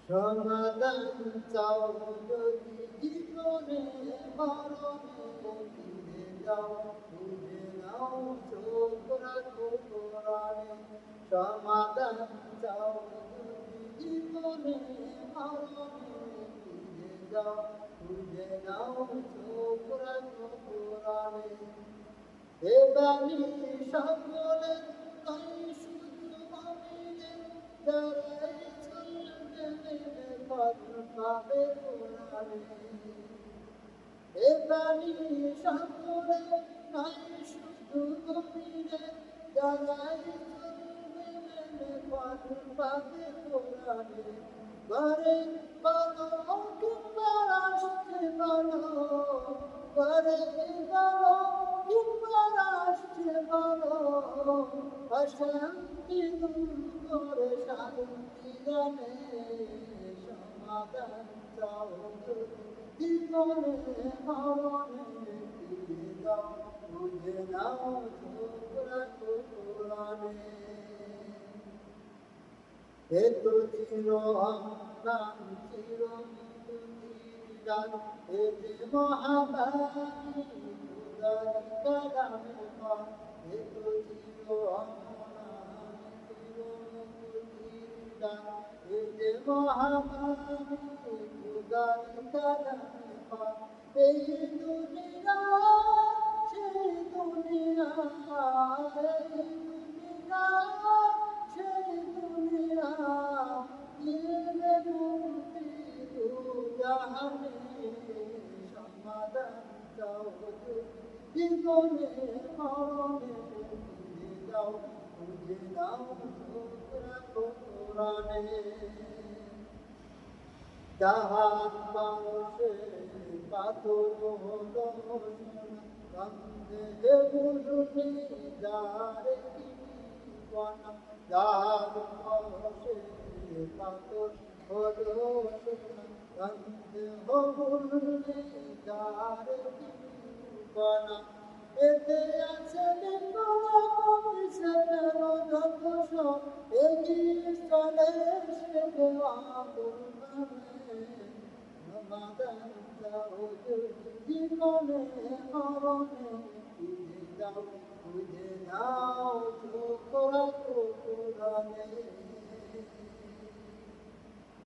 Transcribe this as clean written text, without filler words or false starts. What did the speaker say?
সমাধান চাও যদি জীবনে মরণে ফিরে যাও বুঝে নাও চোখ রাখো কোরআনে সমাধান চাও যদি জীবনে মরণে ফিরে যাও বুঝে নাও চোখ রাখো কোরআনে এ বাণী সকলের নয় শুধু মুমিনের যারাই চলবে মেনে পথ পাবে কোরআনে এ বাণী সকলের নয় শুধু মুমিনের যারাই চলবে মেনে পথ পাবে কোরআনে ঘরে বলো কিংবা রাষ্ট্রে বলো ঘরে বলো কিংবা রাষ্ট্রে বলো অশান্তি দূর করে শান্তি গানে সমাধান চাও জীবনে মরণে ফিরে যাও বুঝে নাও চোখ রাখো কোরআনে এত চির অম্লান চির গান এ যে মহাবাণী খুদার কালামে পান এত চির অম্লান চির গান এ যে মহাবাণী খুদার কালামে পান এই দুনিয়া সেই দুনিয়া এই দুনিয়া সেই দুনিয়া দিলে মুক্তি দুজাহানে সমাধান চাও জীবনে মরণে ফিরে যাও বুঝে নাও চোখ রাখো কোরআনে জাহান মানুষে পাথর হলো কান্দে বুঝুনি যারে বনা জাহান মানুষে পাথর হলো কান্দে বুঝুনি যারে বনা এতে আছে যত সব এগিয়ে চলে সে সমাধান চাও জীবনে মরণে ফিরে যাও বুঝে নাও চোখ রাখো কোরআনে